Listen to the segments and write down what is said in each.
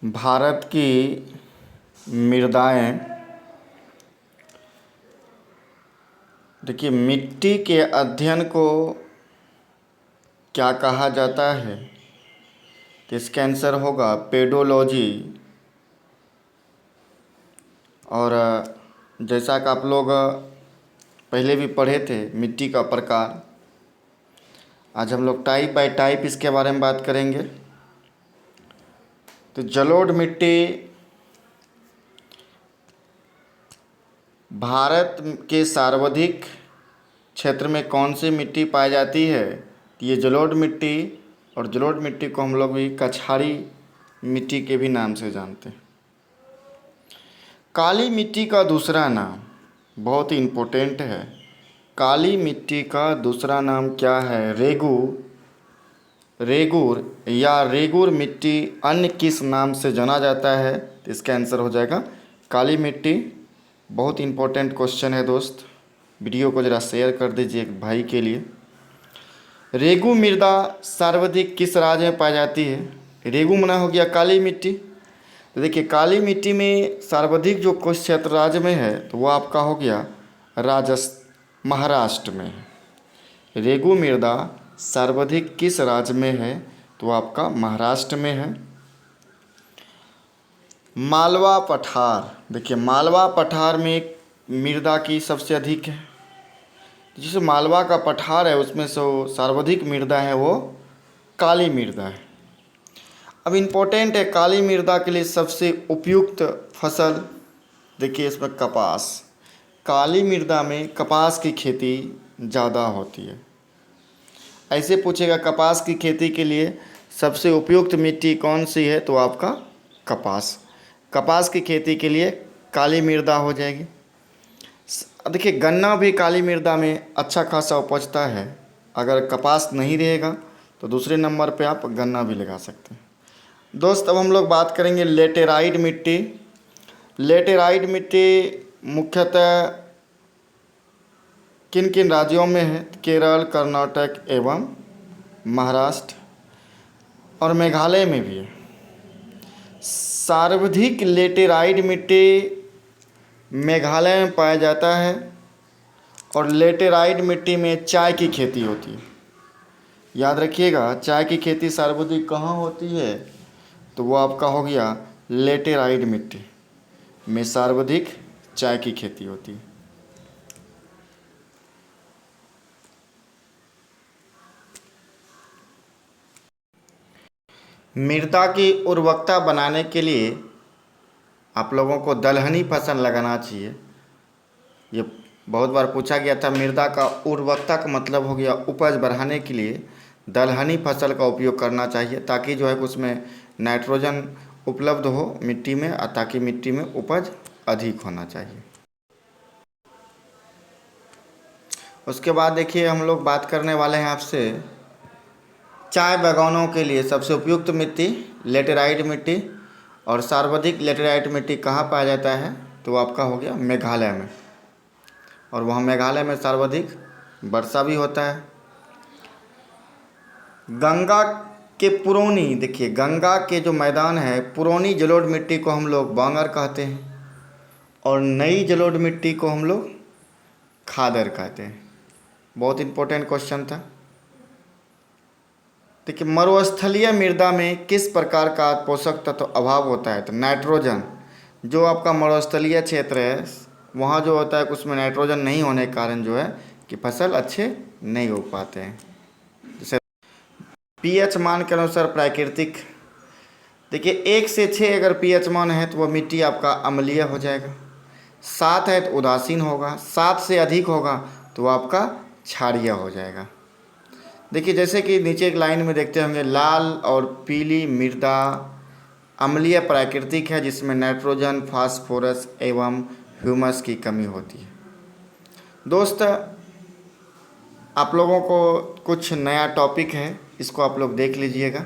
भारत की मृदाएं। देखिए, मिट्टी के अध्ययन को क्या कहा जाता है? तो इसका आंसर होगा पेडोलॉजी। और जैसा कि आप लोग पहले भी पढ़े थे, मिट्टी का प्रकार, आज हम लोग टाइप बाय टाइप इसके बारे में बात करेंगे। तो जलोढ़ मिट्टी भारत के सर्वाधिक क्षेत्र में कौन सी मिट्टी पाई जाती है? तो ये जलोढ़ मिट्टी, और जलोढ़ मिट्टी को हम लोग भी कछारी मिट्टी के भी नाम से जानते हैं। काली मिट्टी का दूसरा नाम बहुत ही इम्पोर्टेंट है। काली मिट्टी का दूसरा नाम क्या है? रेगूर या रेगूर मिट्टी अन्य किस नाम से जाना जाता है? तो इसका आंसर हो जाएगा काली मिट्टी। बहुत इम्पोर्टेंट क्वेश्चन है दोस्त, वीडियो को ज़रा शेयर कर दीजिए एक भाई के लिए। रेगू मृदा सर्वाधिक किस राज्य में पाई जाती है? रेगू मना हो गया काली मिट्टी। तो देखिए, काली मिट्टी में सर्वाधिक जो कुछ क्षेत्र राज्य में है तो वो आपका हो गया महाराष्ट्र में है। रेगू मृदा सर्वाधिक किस राज्य में है? तो आपका महाराष्ट्र में है। मालवा पठार, देखिए मालवा पठार में मृदा की सबसे अधिक है। जिस मालवा का पठार है उसमें से सर्वाधिक मृदा है वो काली मृदा है। अब इम्पोर्टेंट है, काली मृदा के लिए सबसे उपयुक्त फसल, देखिए इसमें कपास। काली मृदा में कपास की खेती ज़्यादा होती है। ऐसे पूछेगा कपास की खेती के लिए सबसे उपयुक्त मिट्टी कौन सी है? तो आपका कपास। कपास की खेती के लिए काली मृदा हो जाएगी। देखिए, गन्ना भी काली मृदा में अच्छा खासा उपजता है। अगर कपास नहीं रहेगा तो दूसरे नंबर पे आप गन्ना भी लगा सकते हैं। दोस्त, अब हम लोग बात करेंगे लेटेराइट मिट्टी। लेटेराइट मिट्टी मुख्यतः किन किन राज्यों में है? केरल, कर्नाटक एवं महाराष्ट्र और मेघालय में भी है। सर्वाधिक लेटेराइट मिट्टी मेघालय में पाया जाता है, और लेटेराइट मिट्टी में चाय की खेती होती है। याद रखिएगा, चाय की खेती सर्वाधिक कहाँ होती है? तो वो आपका हो गया लेटेराइट मिट्टी में सर्वाधिक चाय की खेती होती है। मृदा की उर्वरकता बनाने के लिए आप लोगों को दलहनी फसल लगाना चाहिए। ये बहुत बार पूछा गया था। मृदा का उर्वरकता का मतलब हो गया उपज बढ़ाने के लिए दलहनी फसल का उपयोग करना चाहिए, ताकि जो है उसमें नाइट्रोजन उपलब्ध हो मिट्टी में, और ताकि मिट्टी में उपज अधिक होना चाहिए। उसके बाद देखिए, हम लोग बात करने वाले हैं आपसे चाय बागानों के लिए सबसे उपयुक्त मिट्टी लेटेराइट मिट्टी। और सर्वाधिक लेटेराइट मिट्टी कहाँ पाया जाता है? तो आपका हो गया मेघालय में, और वहाँ मेघालय में सर्वाधिक वर्षा भी होता है। गंगा के पुरौनी, देखिए गंगा के जो मैदान है, पुरौनी जलोढ़ मिट्टी को हम लोग बांगर कहते हैं, और नई जलोढ़ मिट्टी को हम लोग खादर कहते हैं। बहुत इंपॉर्टेंट क्वेश्चन था। देखिए, मरुस्थलीय मृदा में किस प्रकार का पोषक तत्व अभाव होता है? तो नाइट्रोजन। जो आपका मरुस्थलीय क्षेत्र है वहाँ जो होता है उसमें नाइट्रोजन नहीं होने के कारण जो है कि फसल अच्छे नहीं हो पाते हैं। जैसे पीएच मान के अनुसार प्राकृतिक, देखिए 1 से 6 अगर पीएच मान है तो वह मिट्टी आपका अम्लीय हो जाएगा। 7 है तो उदासीन होगा। 7 से अधिक होगा तो आपका क्षारीय हो जाएगा। देखिए, जैसे कि नीचे एक लाइन में देखते होंगे, लाल और पीली मृदा अम्लीय प्राकृतिक है, जिसमें नाइट्रोजन, फास्फोरस एवं ह्यूमस की कमी होती है। दोस्त, आप लोगों को कुछ नया टॉपिक है, इसको आप लोग देख लीजिएगा,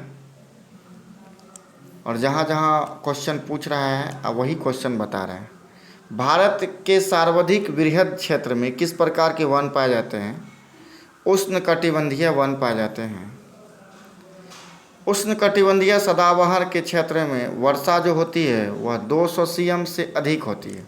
और जहाँ जहाँ क्वेश्चन पूछ रहा है अब वही क्वेश्चन बता रहे हैं। भारत के सर्वाधिक वृहद क्षेत्र में किस प्रकार के वन पाए जाते हैं? उष्णकटिबंधीय वन पाए जाते हैं। उष्णकटिबंधीय सदाबहार के क्षेत्र में वर्षा जो होती है वह 200 सीएम से अधिक होती है।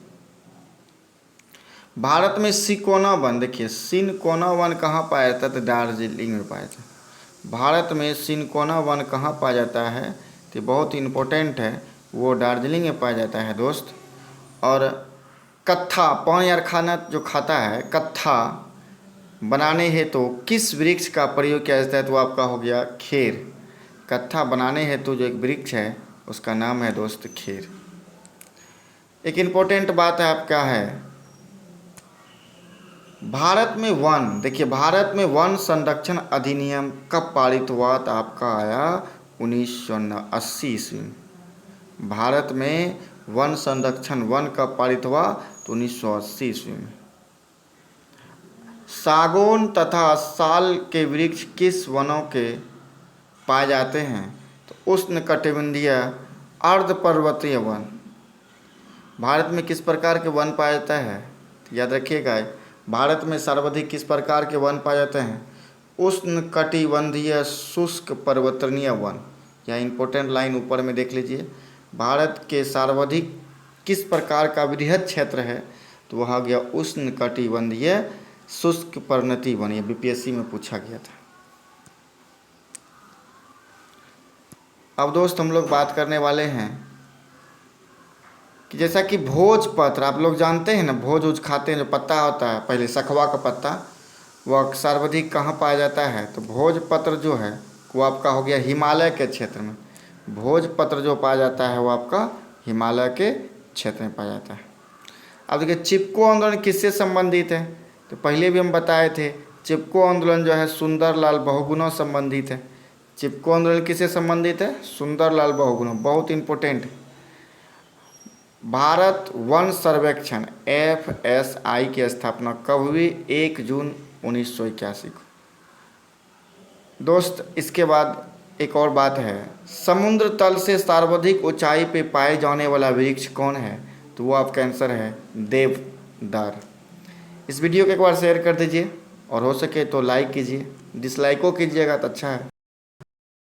भारत में सिकोना वन, देखिए सिनकोना वन कहाँ पाया जाता है? तो दार्जिलिंग में पाया जाता है। भारत में सिनकोना वन कहाँ पाया जाता है? तो बहुत इम्पोर्टेंट है, वो दार्जिलिंग में पाया जाता है दोस्त। और कत्था, पान यार खाना जो खाता है, कत्था बनाने हेतु किस वृक्ष का प्रयोग किया जाता है? तो आपका हो गया खेर। कत्था बनाने हेतु जो एक वृक्ष है उसका नाम है दोस्त खेर। एक इम्पोर्टेंट बात है आपका है, भारत में वन, देखिए भारत में वन संरक्षण अधिनियम कब पारित हुआ? तो आपका आया 1980 ईस्वी में। भारत में वन संरक्षण वन कब पारित हुआ? तो 1980 ईस्वी में। सागौन तथा साल के वृक्ष किस वनों के पाए जाते हैं? तो उष्णकटिबंधीय अर्धपर्वतीय वन। भारत में किस प्रकार के वन पाया जाता है? तो याद रखिएगा, भारत में सर्वाधिक किस प्रकार के वन पाए जाते हैं? उष्णकटिबंधीय शुष्क पर्वतनीय वन। यह इंपॉर्टेंट लाइन ऊपर में देख लीजिए, भारत के सर्वाधिक किस प्रकार का वृहद क्षेत्र है? तो वह गया उष्णकटिबंधीय शुष्क पर्वतीय वन। यह बीपीएससी में पूछा गया था। अब दोस्त हम लोग बात करने वाले हैं कि जैसा कि भोजपत्र, आप लोग जानते हैं ना, भोज उज खाते हैं, जो पत्ता होता है पहले सखवा का पत्ता, वह सर्वाधिक कहाँ पाया जाता है? तो भोजपत्र जो है वो आपका हो गया हिमालय के क्षेत्र में। भोजपत्र जो पाया जाता है वो आपका हिमालय के क्षेत्र में पाया जाता है। अब देखिए चिपको आंदोलन किससे संबंधित है? तो पहले भी हम बताए थे, चिपको आंदोलन जो है सुंदरलाल बहुगुणों संबंधित है। चिपको आंदोलन किससे संबंधित है? सुंदरलाल बहुगुणों। बहुत इंपॉर्टेंट है। भारत वन सर्वेक्षण FSI की स्थापना कब हुई? 1 जून 1981 को। दोस्त इसके बाद एक और बात है, समुद्र तल से सर्वाधिक ऊंचाई पे पाए जाने वाला वृक्ष कौन है? तो वो आपका आंसर है देवदार। इस वीडियो को एक बार शेयर कर दीजिए और हो सके तो लाइक कीजिए, डिसलाइक को कीजिएगा तो अच्छा है।